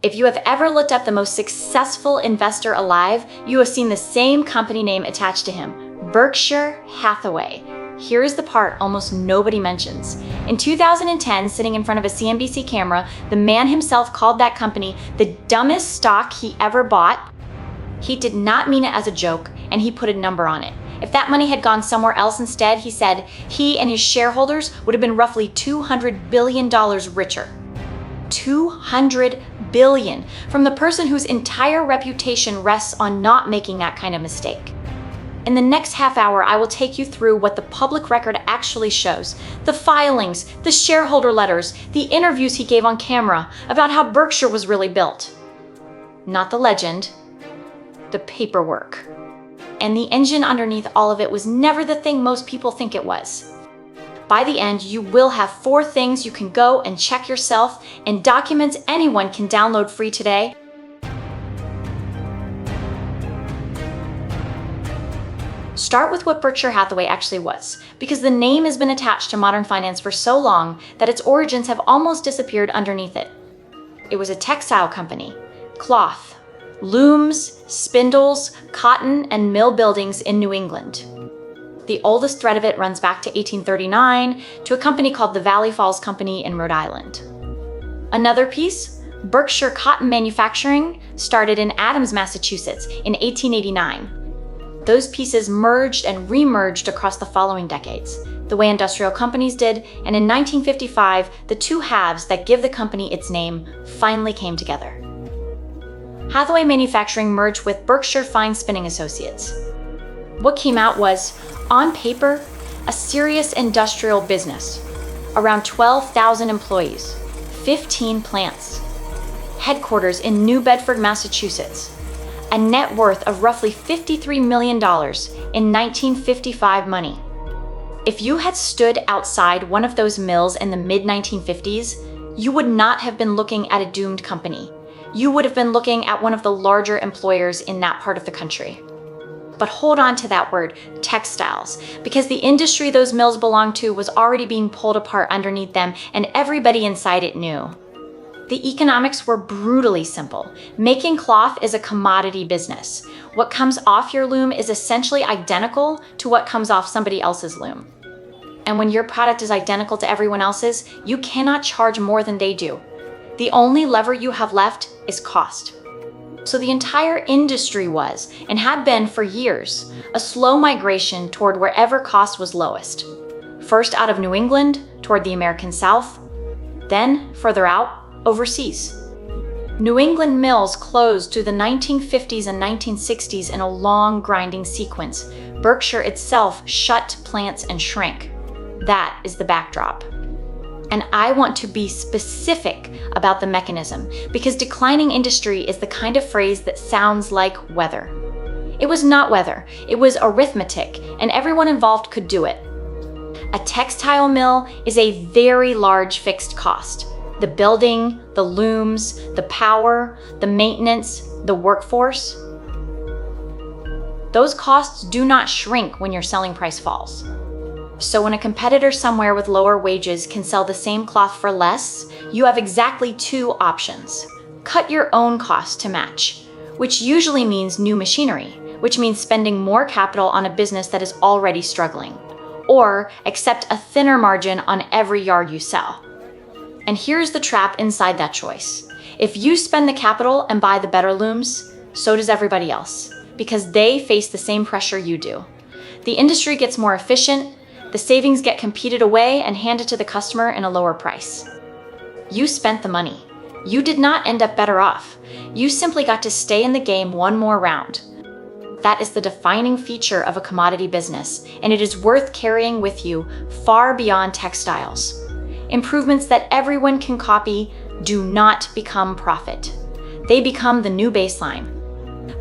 If you have ever looked up the most successful investor alive, you have seen the same company name attached to him, Berkshire Hathaway. Here's the part almost nobody mentions. In 2010, sitting in front of a CNBC camera, the man himself called that company the dumbest stock he ever bought. He did not mean it as a joke, and he put a number on it. If that money had gone somewhere else instead, he said, he and his shareholders would have been roughly $200 billion richer. $200 billion from the person whose entire reputation rests on not making that kind of mistake. In the next half hour, I will take you through what the public record actually shows, the filings, the shareholder letters, the interviews he gave on camera about how Berkshire was really built. Not the legend, the paperwork. And the engine underneath all of it was never the thing most people think it was. By the end, you will have 4 things you can go and check yourself, and documents anyone can download free today. Start with what Berkshire Hathaway actually was, because the name has been attached to modern finance for so long that its origins have almost disappeared underneath it. It was a textile company, cloth, looms, spindles, cotton, and mill buildings in New England. The oldest thread of it runs back to 1839 to a company called the Valley Falls Company in Rhode Island. Another piece, Berkshire Cotton Manufacturing, started in Adams, Massachusetts in 1889. Those pieces merged and remerged across the following decades, the way industrial companies did, and in 1955, the two halves that give the company its name finally came together. Hathaway Manufacturing merged with Berkshire Fine Spinning Associates. What came out was, on paper, a serious industrial business. Around 12,000 employees, 15 plants, headquarters in New Bedford, Massachusetts, a net worth of roughly $53 million in 1955 money. If you had stood outside one of those mills in the mid-1950s, you would not have been looking at a doomed company. You would have been looking at one of the larger employers in that part of the country. But hold on to that word, textiles, because the industry those mills belonged to was already being pulled apart underneath them, and everybody inside it knew. The economics were brutally simple. Making cloth is a commodity business. What comes off your loom is essentially identical to what comes off somebody else's loom. And when your product is identical to everyone else's, you cannot charge more than they do. The only lever you have left is cost. So the entire industry was, and had been for years, a slow migration toward wherever cost was lowest. First out of New England, toward the American South, then further out, overseas. New England mills closed through the 1950s and 1960s in a long grinding sequence. Berkshire itself shut plants and shrank. That is the backdrop. And I want to be specific about the mechanism, because declining industry is the kind of phrase that sounds like weather. It was not weather, it was arithmetic, and everyone involved could do it. A textile mill is a very large fixed cost. The building, the looms, the power, the maintenance, the workforce. Those costs do not shrink when your selling price falls. So when a competitor somewhere with lower wages can sell the same cloth for less, you have exactly 2 options. Cut your own costs to match, which usually means new machinery, which means spending more capital on a business that is already struggling, or accept a thinner margin on every yard you sell. And here's the trap inside that choice. If you spend the capital and buy the better looms, so does everybody else, because they face the same pressure you do. The industry gets more efficient, the savings get competed away and handed to the customer in a lower price. You spent the money. You did not end up better off. You simply got to stay in the game one more round. That is the defining feature of a commodity business, and it is worth carrying with you far beyond textiles. Improvements that everyone can copy do not become profit. They become the new baseline.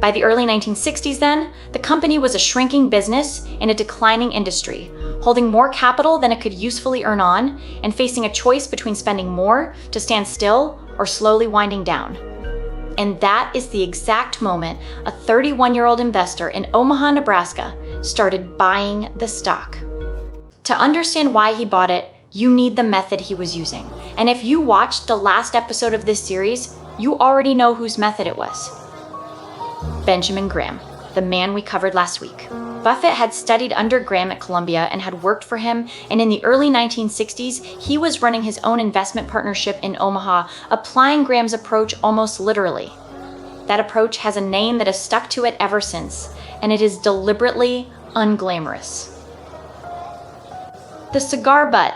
By the early 1960s then, the company was a shrinking business in a declining industry, holding more capital than it could usefully earn on, and facing a choice between spending more to stand still or slowly winding down. And that is the exact moment a 31-year-old investor in Omaha, Nebraska started buying the stock. To understand why he bought it, you need the method he was using. And if you watched the last episode of this series, You already know whose method it was. Benjamin Graham, the man we covered last week. Buffett had studied under Graham at Columbia and had worked for him, and in the early 1960s, he was running his own investment partnership in Omaha, applying Graham's approach almost literally. That approach has a name that has stuck to it ever since, and it is deliberately unglamorous. The cigar butt.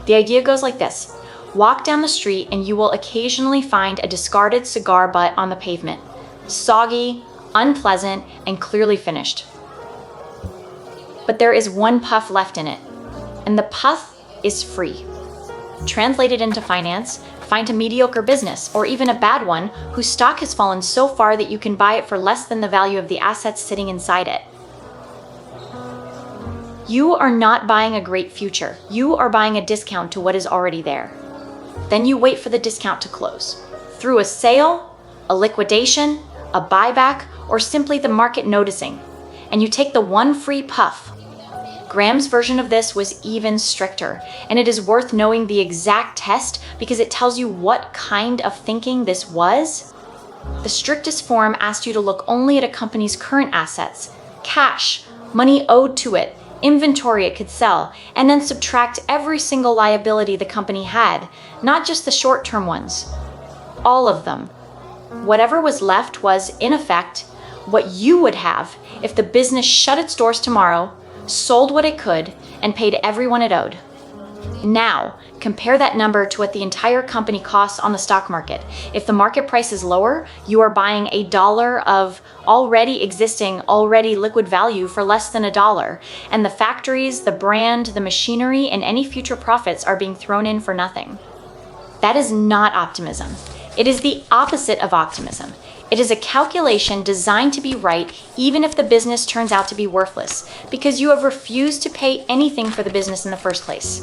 The idea goes like this. Walk down the street and you will occasionally find a discarded cigar butt on the pavement. Soggy, unpleasant, and clearly finished. But there is one puff left in it, and the puff is free. Translated into finance, find a mediocre business, or even a bad one, whose stock has fallen so far that you can buy it for less than the value of the assets sitting inside it. You are not buying a great future. You are buying a discount to what is already there. Then you wait for the discount to close. Through a sale, a liquidation, a buyback, or simply the market noticing. And you take the one free puff. Graham's version of this was even stricter, and it is worth knowing the exact test because it tells you what kind of thinking this was. The strictest form asked you to look only at a company's current assets, cash, money owed to it, inventory it could sell, and then subtract every single liability the company had, not just the short-term ones. All of them. Whatever was left was, in effect, what you would have if the business shut its doors tomorrow, sold what it could, and paid everyone it owed. Now, compare that number to what the entire company costs on the stock market. If the market price is lower, you are buying $1 of already existing, already liquid value for less than $1. And the factories, the brand, the machinery, and any future profits are being thrown in for nothing. That is not optimism. It is the opposite of optimism. It is a calculation designed to be right even if the business turns out to be worthless, because you have refused to pay anything for the business in the first place.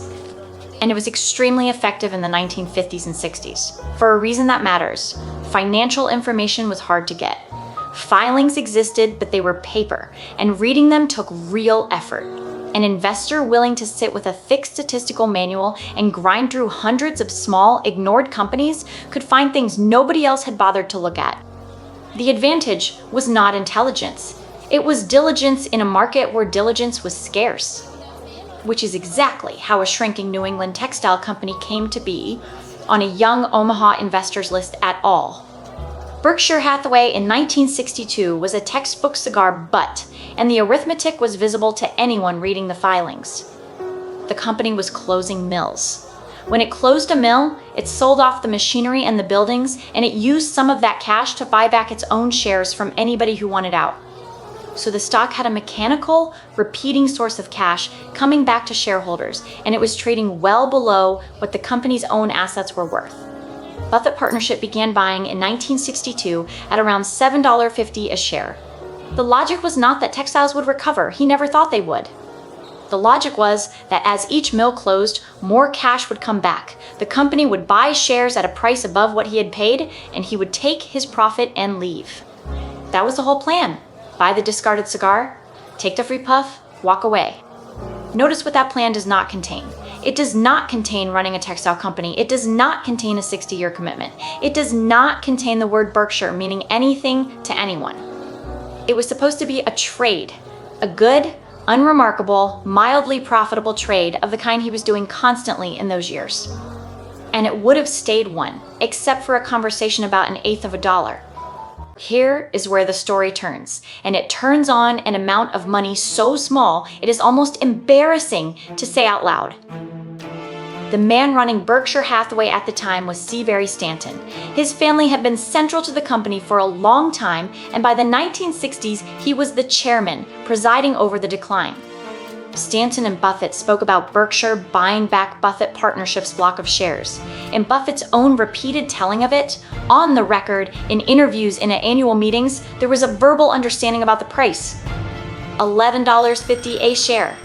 And it was extremely effective in the 1950s and 60s. For a reason that matters, financial information was hard to get. Filings existed, but they were paper, and reading them took real effort. An investor willing to sit with a thick statistical manual and grind through hundreds of small, ignored companies could find things nobody else had bothered to look at. The advantage was not intelligence. It was diligence in a market where diligence was scarce, which is exactly how a shrinking New England textile company came to be on a young Omaha investors list at all. Berkshire Hathaway in 1962 was a textbook cigar butt, and the arithmetic was visible to anyone reading the filings. The company was closing mills. When it closed a mill, it sold off the machinery and the buildings, and it used some of that cash to buy back its own shares from anybody who wanted out. So the stock had a mechanical, repeating source of cash coming back to shareholders, and it was trading well below what the company's own assets were worth. Buffett Partnership began buying in 1962 at around $7.50 a share. The logic was not that textiles would recover. He never thought they would. The logic was that as each mill closed, more cash would come back. The company would buy shares at a price above what he had paid, and he would take his profit and leave. That was the whole plan. Buy the discarded cigar, take the free puff, walk away. Notice what that plan does not contain. It does not contain running a textile company. It does not contain a 60-year commitment. It does not contain the word Berkshire, meaning anything to anyone. It was supposed to be a trade, a good, unremarkable, mildly profitable trade of the kind he was doing constantly in those years. And it would have stayed one, except for a conversation about $0.125. Here is where the story turns, and it turns on an amount of money so small it is almost embarrassing to say out loud. The man running Berkshire Hathaway at the time was Seabury Stanton. His family had been central to the company for a long time, and by the 1960s, he was the chairman, presiding over the decline. Stanton and Buffett spoke about Berkshire buying back Buffett Partnership's block of shares. In Buffett's own repeated telling of it, on the record, in interviews and at annual meetings, there was a verbal understanding about the price. $11.50 a share.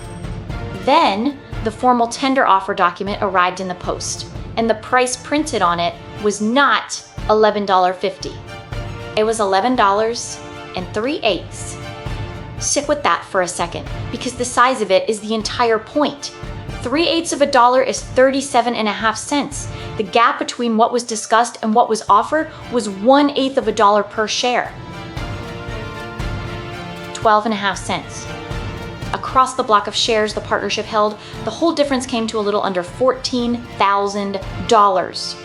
Then, the formal tender offer document arrived in the post, and the price printed on it was not $11.50. It was $11.03. Sit with that for a second, because the size of it is the entire point. 3/8 of a dollar is 37.5 cents. The gap between what was discussed and what was offered was 1/8 of a dollar per share. 12.5 cents. Across the block of shares the partnership held, the whole difference came to a little under $14,000.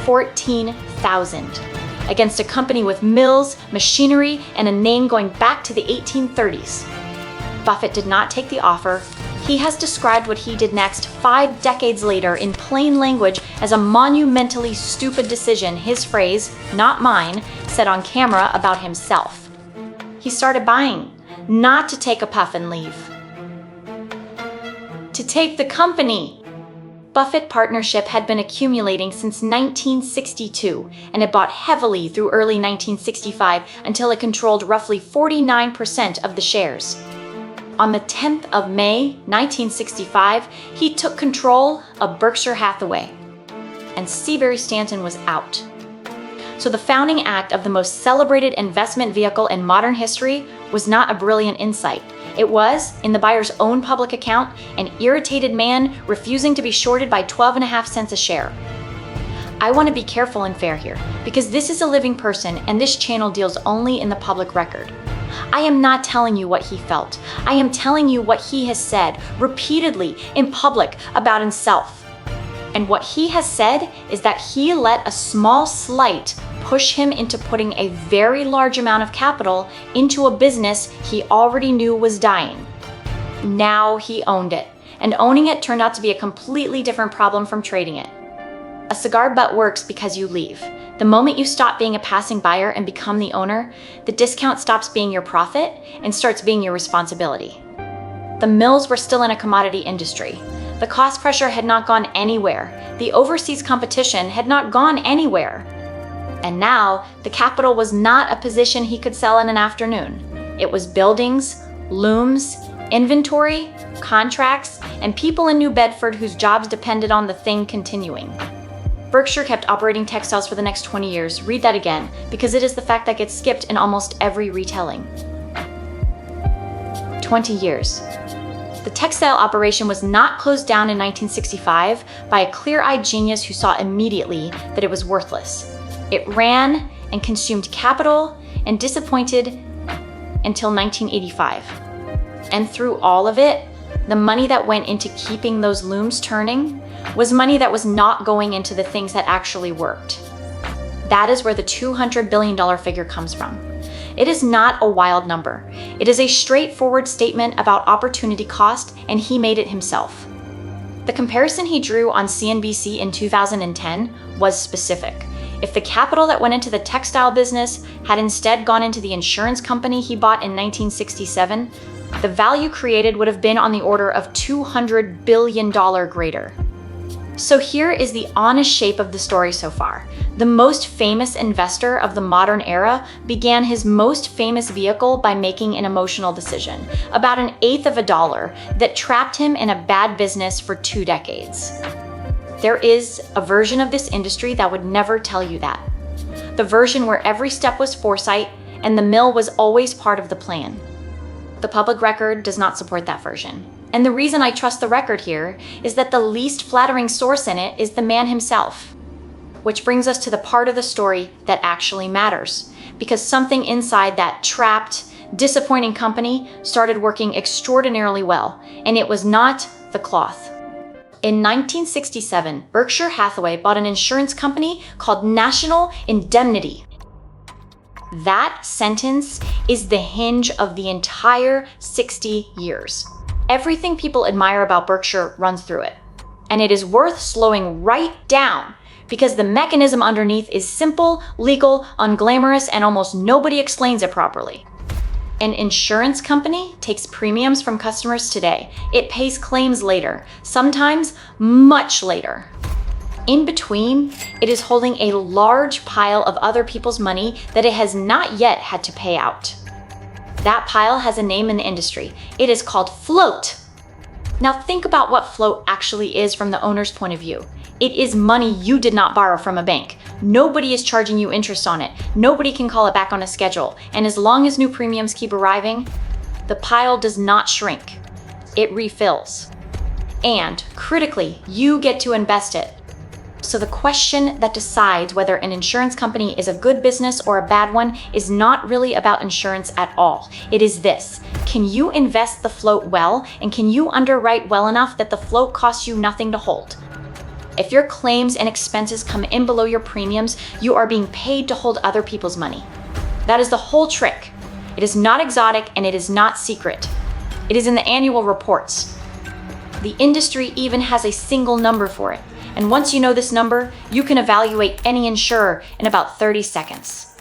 $14,000. Against a company with mills, machinery, and a name going back to the 1830s. Buffett did not take the offer. He has described what he did next 5 decades later in plain language as a monumentally stupid decision his phrase, not mine, said on camera about himself. He started buying, not to take a puff and leave. To take the company. Buffett Partnership had been accumulating since 1962 and had bought heavily through early 1965 until it controlled roughly 49% of the shares. On the 10th of May, 1965, he took control of Berkshire Hathaway, and Seabury Stanton was out. So the founding act of the most celebrated investment vehicle in modern history was not a brilliant insight. It was, in the buyer's own public account, an irritated man refusing to be shorted by 12.5 cents a share. I want to be careful and fair here, because this is a living person and this channel deals only in the public record. I am not telling you what he felt. I am telling you what he has said repeatedly in public about himself. And what he has said is that he let a small slight push him into putting a very large amount of capital into a business he already knew was dying. Now he owned it, and owning it turned out to be a completely different problem from trading it. A cigar butt works because you leave. The moment you stop being a passing buyer and become the owner, the discount stops being your profit and starts being your responsibility. The mills were still in a commodity industry. The cost pressure had not gone anywhere. The overseas competition had not gone anywhere. And now, the capital was not a position he could sell in an afternoon. It was buildings, looms, inventory, contracts, and people in New Bedford whose jobs depended on the thing continuing. Berkshire kept operating textiles for the next 20 years. Read that again, because it is the fact that gets skipped in almost every retelling. 20 years. The textile operation was not closed down in 1965 by a clear-eyed genius who saw immediately that it was worthless. It ran and consumed capital and disappointed until 1985. And through all of it, the money that went into keeping those looms turning was money that was not going into the things that actually worked. That is where the $200 billion figure comes from. It is not a wild number. It is a straightforward statement about opportunity cost, and he made it himself. The comparison he drew on CNBC in 2010 was specific. If the capital that went into the textile business had instead gone into the insurance company he bought in 1967, the value created would have been on the order of $200 billion greater. So here is the honest shape of the story so far. The most famous investor of the modern era began his most famous vehicle by making an emotional decision, about 1/8 of a dollar, that trapped him in a bad business for 2 decades. There is a version of this industry that would never tell you that. The version where every step was foresight and the mill was always part of the plan. The public record does not support that version. And the reason I trust the record here is that the least flattering source in it is the man himself. Which brings us to the part of the story that actually matters, because something inside that trapped, disappointing company started working extraordinarily well, and it was not the cloth. In 1967, Berkshire Hathaway bought an insurance company called National Indemnity. That sentence is the hinge of the entire 60 years. Everything people admire about Berkshire runs through it. And it is worth slowing right down because the mechanism underneath is simple, legal, unglamorous, and almost nobody explains it properly. An insurance company takes premiums from customers today. It pays claims later, sometimes much later. In between, it is holding a large pile of other people's money that it has not yet had to pay out. That pile has a name in the industry. It is called float. Now think about what float actually is from the owner's point of view. It is money you did not borrow from a bank. Nobody is charging you interest on it. Nobody can call it back on a schedule. And as long as new premiums keep arriving, the pile does not shrink. It refills. And, critically, you get to invest it. So the question that decides whether an insurance company is a good business or a bad one is not really about insurance at all. It is this: can you invest the float well, and can you underwrite well enough that the float costs you nothing to hold? If your claims and expenses come in below your premiums, you are being paid to hold other people's money. That is the whole trick. It is not exotic and it is not secret. It is in the annual reports. The industry even has a single number for it. And once you know this number, you can evaluate any insurer in about 30 seconds.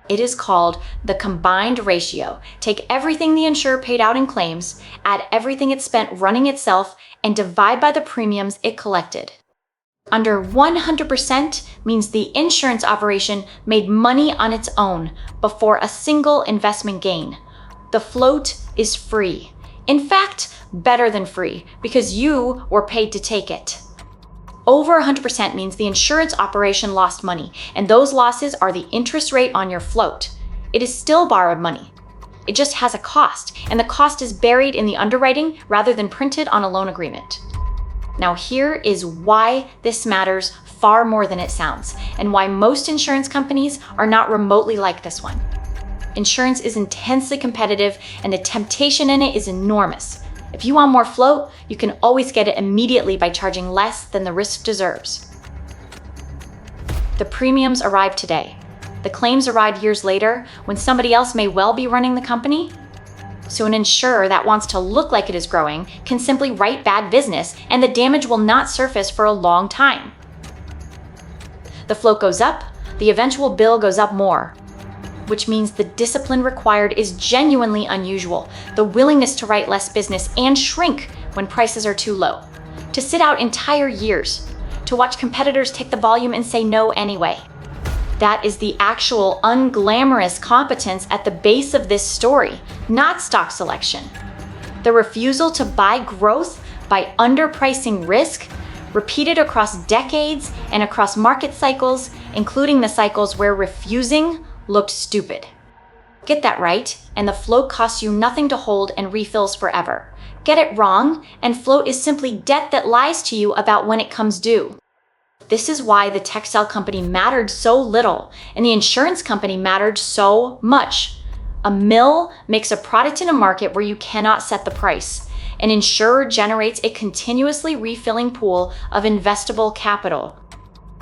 It is called the combined ratio. Take everything the insurer paid out in claims, add everything it spent running itself, and divide by the premiums it collected. Under 100% means the insurance operation made money on its own before a single investment gain. The float is free. In fact, better than free, because you were paid to take it. Over 100% means the insurance operation lost money, and those losses are the interest rate on your float. It is still borrowed money. It just has a cost, and the cost is buried in the underwriting rather than printed on a loan agreement. Now here is why this matters far more than it sounds, and why most insurance companies are not remotely like this one. Insurance is intensely competitive, and the temptation in it is enormous. If you want more float, you can always get it immediately by charging less than the risk deserves. The premiums arrive today. The claims arrive years later when somebody else may well be running the company. So an insurer that wants to look like it is growing can simply write bad business and the damage will not surface for a long time. The float goes up, the eventual bill goes up more, which means the discipline required is genuinely unusual. The willingness to write less business and shrink when prices are too low. To sit out entire years. To watch competitors take the volume and say no anyway. That is the actual unglamorous competence at the base of this story, not stock selection. The refusal to buy growth by underpricing risk, repeated across decades and across market cycles, including the cycles where refusing looked stupid. Get that right, and the float costs you nothing to hold and refills forever. Get it wrong, and float is simply debt that lies to you about when it comes due. This is why the textile company mattered so little, and the insurance company mattered so much. A mill makes a product in a market where you cannot set the price. An insurer generates a continuously refilling pool of investable capital.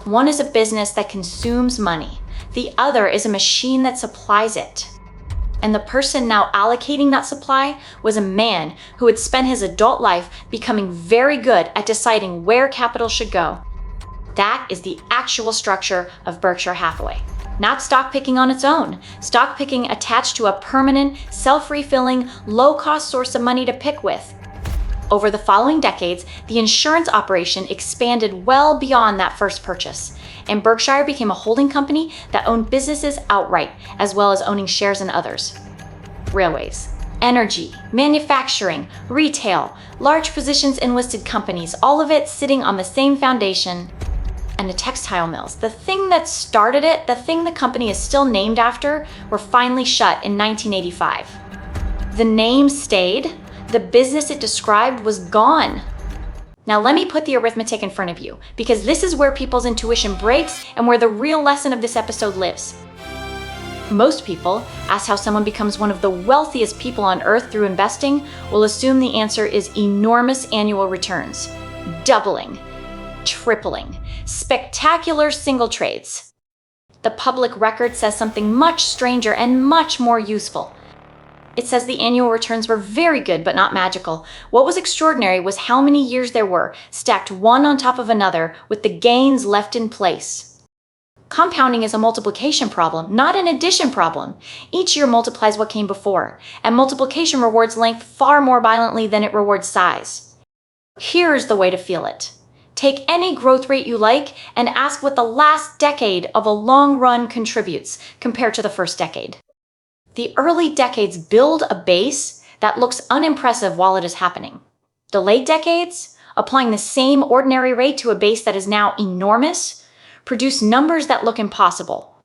One is a business that consumes money. The other is a machine that supplies it. And the person now allocating that supply was a man who had spent his adult life becoming very good at deciding where capital should go. That is the actual structure of Berkshire Hathaway. Not stock picking on its own, stock picking attached to a permanent, self-refilling, low-cost source of money to pick with. Over the following decades, the insurance operation expanded well beyond that first purchase, and Berkshire became a holding company that owned businesses outright, as well as owning shares in others. Railways, energy, manufacturing, retail, large positions in listed companies, all of it sitting on the same foundation. And the textile mills, the thing that started it, the thing the company is still named after, were finally shut in 1985. The name stayed. The business it described was gone. Now let me put the arithmetic in front of you, because this is where people's intuition breaks and where the real lesson of this episode lives. Most people, asked how someone becomes one of the wealthiest people on earth through investing, will assume the answer is enormous annual returns. Doubling, tripling, spectacular single trades. The public record says something much stranger and much more useful. It says the annual returns were very good, but not magical. What was extraordinary was how many years there were, stacked one on top of another, with the gains left in place. Compounding is a multiplication problem, not an addition problem. Each year multiplies what came before, and multiplication rewards length far more violently than it rewards size. Here's the way to feel it. Take any growth rate you like and ask what the last decade of a long run contributes compared to the first decade. The early decades build a base that looks unimpressive while it is happening. The late decades, applying the same ordinary rate to a base that is now enormous, produce numbers that look impossible.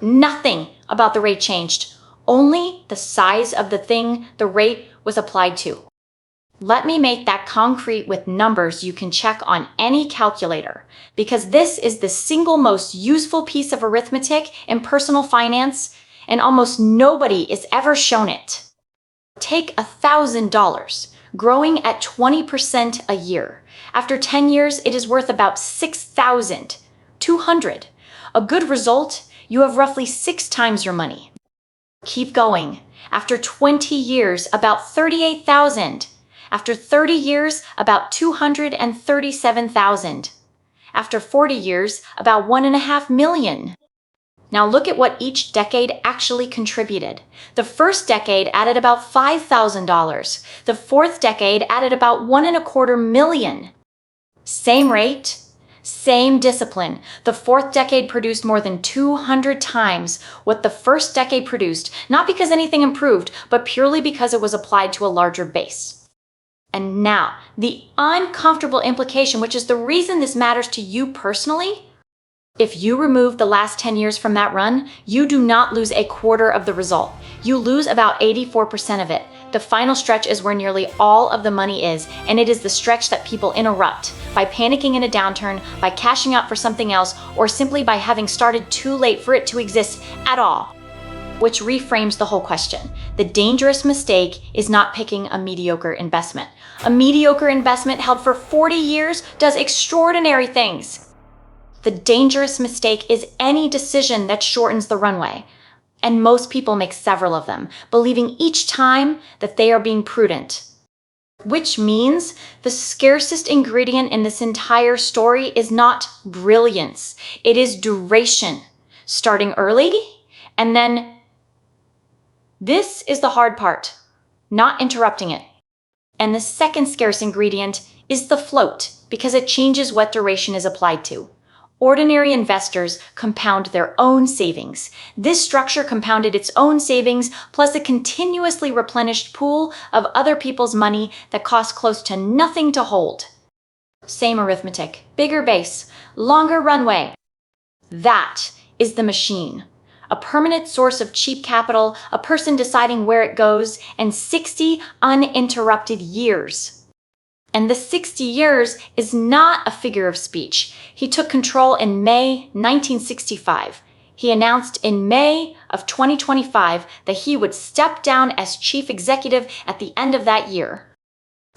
Nothing about the rate changed, only the size of the thing the rate was applied to. Let me make that concrete with numbers you can check on any calculator, because this is the single most useful piece of arithmetic in personal finance, and almost nobody is ever shown it. Take $1,000, growing at 20% a year. After 10 years, it is worth about $6,200. A good result, you have roughly 6 times your money. Keep going. After 20 years, about $38,000. After 30 years, about $237,000. After 40 years, about $1.5 million. Now look at what each decade actually contributed. The first decade added about $5,000. The fourth decade added about $1.25 million. Same rate, same discipline. The fourth decade produced more than 200 times what the first decade produced, not because anything improved, but purely because it was applied to a larger base. And now, the uncomfortable implication, which is the reason this matters to you personally. If you remove the last 10 years from that run, you do not lose a quarter of the result. You lose about 84% of it. The final stretch is where nearly all of the money is, and it is the stretch that people interrupt by panicking in a downturn, by cashing out for something else, or simply by having started too late for it to exist at all. Which reframes the whole question. The dangerous mistake is not picking a mediocre investment. A mediocre investment held for 40 years does extraordinary things. The dangerous mistake is any decision that shortens the runway. And most people make several of them, believing each time that they are being prudent. Which means the scarcest ingredient in this entire story is not brilliance. It is duration. Starting early, and then this is the hard part, not interrupting it. And the second scarce ingredient is the float, because it changes what duration is applied to. Ordinary investors compound their own savings. This structure compounded its own savings, plus a continuously replenished pool of other people's money that cost close to nothing to hold. Same arithmetic, bigger base, longer runway. That is the machine. A permanent source of cheap capital, a person deciding where it goes, and 60 uninterrupted years. And the 60 years is not a figure of speech. He took control in May 1965. He announced in May of 2025 that he would step down as chief executive at the end of that year.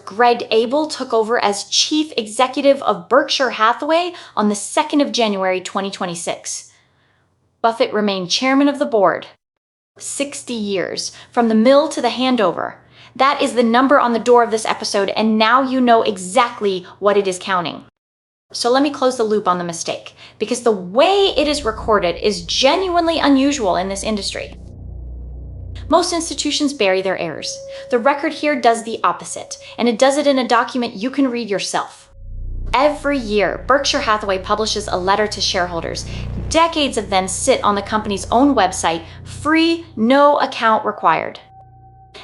Greg Abel took over as chief executive of Berkshire Hathaway on the 2nd of January 2026. Buffett remained chairman of the board. 60 years, from the mill to the handover. That is the number on the door of this episode, and now you know exactly what it is counting. So let me close the loop on the mistake, because the way it is recorded is genuinely unusual in this industry. Most institutions bury their errors. The record here does the opposite, and it does it in a document you can read yourself. Every year, Berkshire Hathaway publishes a letter to shareholders. Decades of them sit on the company's own website, free, no account required.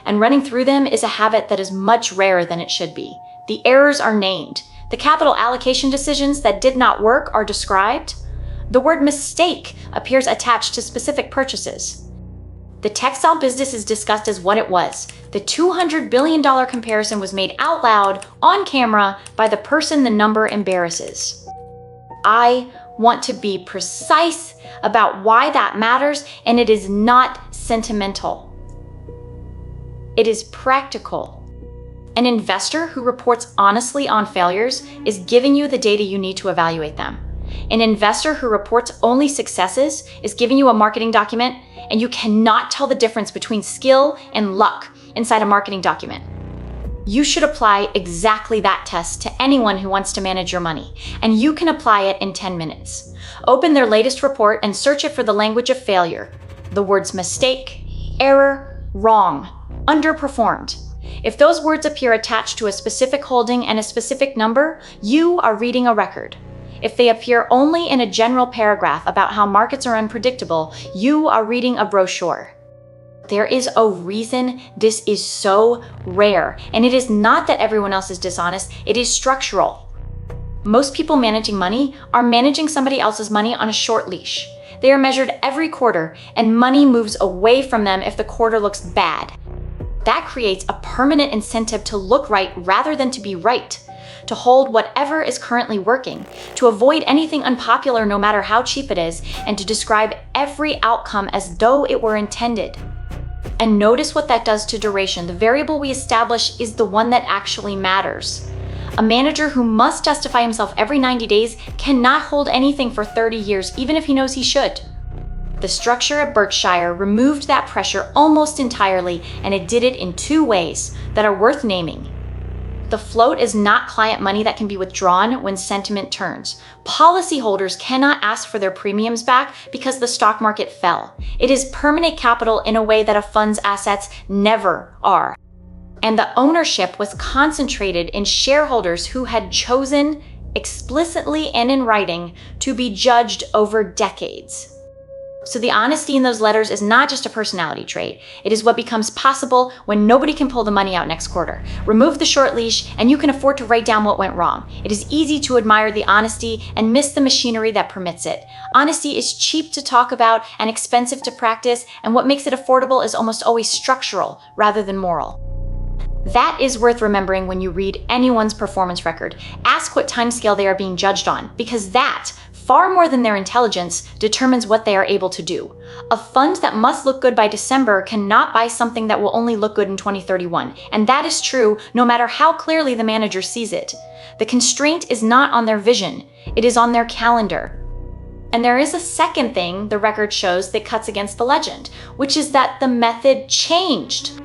And running through them is a habit that is much rarer than it should be. The errors are named. The capital allocation decisions that did not work are described. The word mistake appears attached to specific purchases. The textile business is discussed as what it was. The $200 billion comparison was made out loud, on camera, by the person the number embarrasses. I want to be precise about why that matters, and it is not sentimental. It is practical. An investor who reports honestly on failures is giving you the data you need to evaluate them. An investor who reports only successes is giving you a marketing document, and you cannot tell the difference between skill and luck inside a marketing document. You should apply exactly that test to anyone who wants to manage your money, and you can apply it in 10 minutes. Open their latest report and search it for the language of failure. The words mistake, error, wrong, underperformed. If those words appear attached to a specific holding and a specific number, you are reading a record. If they appear only in a general paragraph about how markets are unpredictable, you are reading a brochure. There is a reason this is so rare, and it is not that everyone else is dishonest, it is structural. Most people managing money are managing somebody else's money on a short leash. They are measured every quarter, and money moves away from them if the quarter looks bad. That creates a permanent incentive to look right rather than to be right, to hold whatever is currently working, to avoid anything unpopular no matter how cheap it is, and to describe every outcome as though it were intended. And notice what that does to duration. The variable we establish is the one that actually matters. A manager who must justify himself every 90 days cannot hold anything for 30 years, even if he knows he should. The structure at Berkshire removed that pressure almost entirely, and it did it in two ways that are worth naming. The float is not client money that can be withdrawn when sentiment turns. Policyholders cannot ask for their premiums back because the stock market fell. It is permanent capital in a way that a fund's assets never are. And the ownership was concentrated in shareholders who had chosen, explicitly and in writing, to be judged over decades. So the honesty in those letters is not just a personality trait. It is what becomes possible when nobody can pull the money out next quarter. Remove the short leash and you can afford to write down what went wrong. It is easy to admire the honesty and miss the machinery that permits it. Honesty is cheap to talk about and expensive to practice, and what makes it affordable is almost always structural rather than moral. That is worth remembering when you read anyone's performance record. Ask what timescale they are being judged on, because that, far more than their intelligence, determines what they are able to do. A fund that must look good by December cannot buy something that will only look good in 2031, and that is true no matter how clearly the manager sees it. The constraint is not on their vision, it is on their calendar. And there is a second thing the record shows that cuts against the legend, which is that the method changed.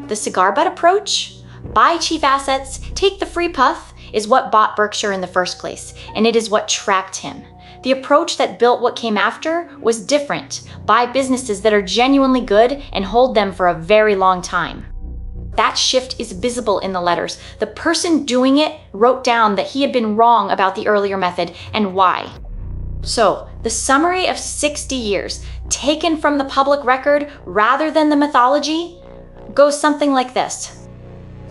The cigar-butt approach, buy cheap assets, take the free puff, is what bought Berkshire in the first place, and it is what trapped him. The approach that built what came after was different. Buy businesses that are genuinely good and hold them for a very long time. That shift is visible in the letters. The person doing it wrote down that he had been wrong about the earlier method and why. So, the summary of 60 years, taken from the public record rather than the mythology, goes something like this.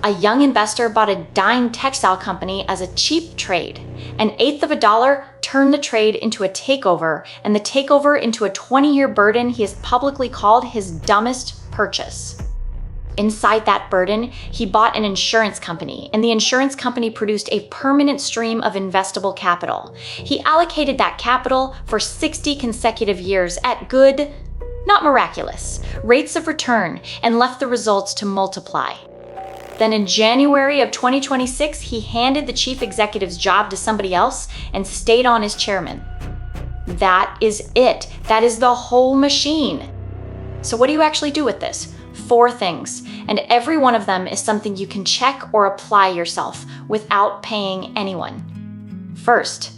A young investor bought a dying textile company as a cheap trade. An eighth of a dollar turned the trade into a takeover, and the takeover into a 20-year burden he has publicly called his dumbest purchase. Inside that burden, he bought an insurance company, and the insurance company produced a permanent stream of investable capital. He allocated that capital for 60 consecutive years at good, not miraculous, rates of return, and left the results to multiply. Then in January of 2026, he handed the chief executive's job to somebody else and stayed on as chairman. That is it. That is the whole machine. So what do you actually do with this? 4 things, and every one of them is something you can check or apply yourself without paying anyone. First,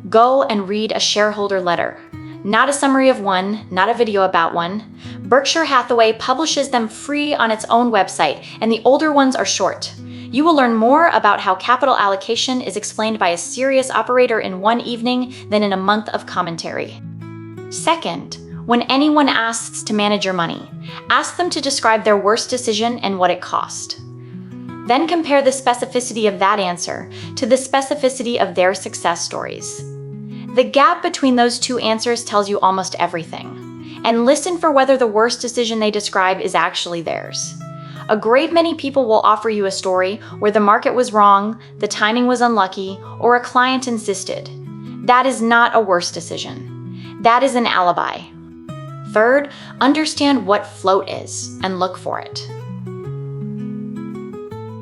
go and read a shareholder letter. Not a summary of one, not a video about one. Berkshire Hathaway publishes them free on its own website, and the older ones are short. You will learn more about how capital allocation is explained by a serious operator in one evening than in a month of commentary. Second, when anyone asks to manage your money, ask them to describe their worst decision and what it cost. Then compare the specificity of that answer to the specificity of their success stories. The gap between those 2 answers tells you almost everything. And listen for whether the worst decision they describe is actually theirs. A great many people will offer you a story where the market was wrong, the timing was unlucky, or a client insisted. That is not a worst decision. That is an alibi. Third, understand what float is and look for it.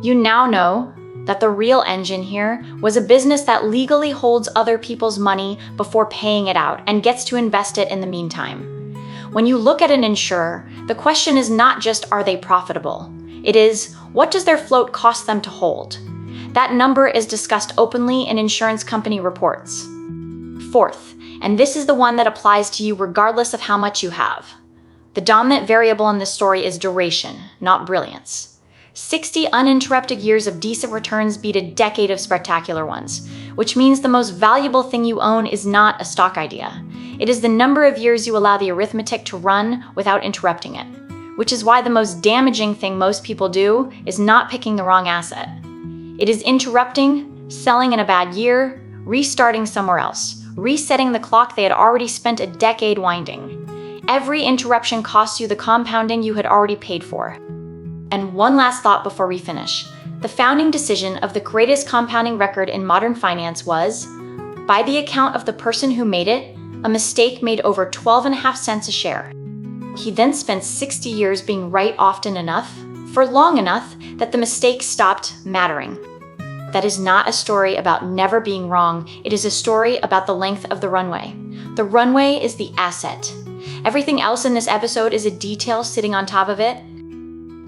You now know that the real engine here was a business that legally holds other people's money before paying it out and gets to invest it in the meantime. When you look at an insurer, the question is not just are they profitable? It is, what does their float cost them to hold? That number is discussed openly in insurance company reports. Fourth, and this is the one that applies to you regardless of how much you have. The dominant variable in this story is duration, not brilliance. 60 uninterrupted years of decent returns beat a decade of spectacular ones, which means the most valuable thing you own is not a stock idea. It is the number of years you allow the arithmetic to run without interrupting it, which is why the most damaging thing most people do is not picking the wrong asset. It is interrupting, selling in a bad year, restarting somewhere else, resetting the clock they had already spent a decade winding. Every interruption costs you the compounding you had already paid for. And one last thought before we finish. The founding decision of the greatest compounding record in modern finance was, by the account of the person who made it, a mistake made over 12.5 cents a share. He then spent 60 years being right often enough, for long enough, that the mistake stopped mattering. That is not a story about never being wrong. It is a story about the length of the runway. The runway is the asset. Everything else in this episode is a detail sitting on top of it.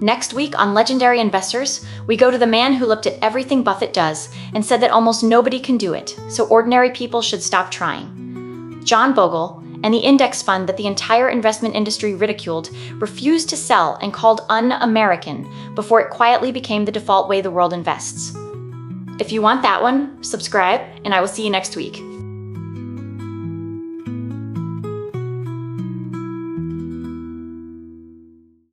Next week on Legendary Investors, we go to the man who looked at everything Buffett does and said that almost nobody can do it, so ordinary people should stop trying. John Bogle, and the index fund that the entire investment industry ridiculed, refused to sell and called un-American before it quietly became the default way the world invests. If you want that one, subscribe, and I will see you next week.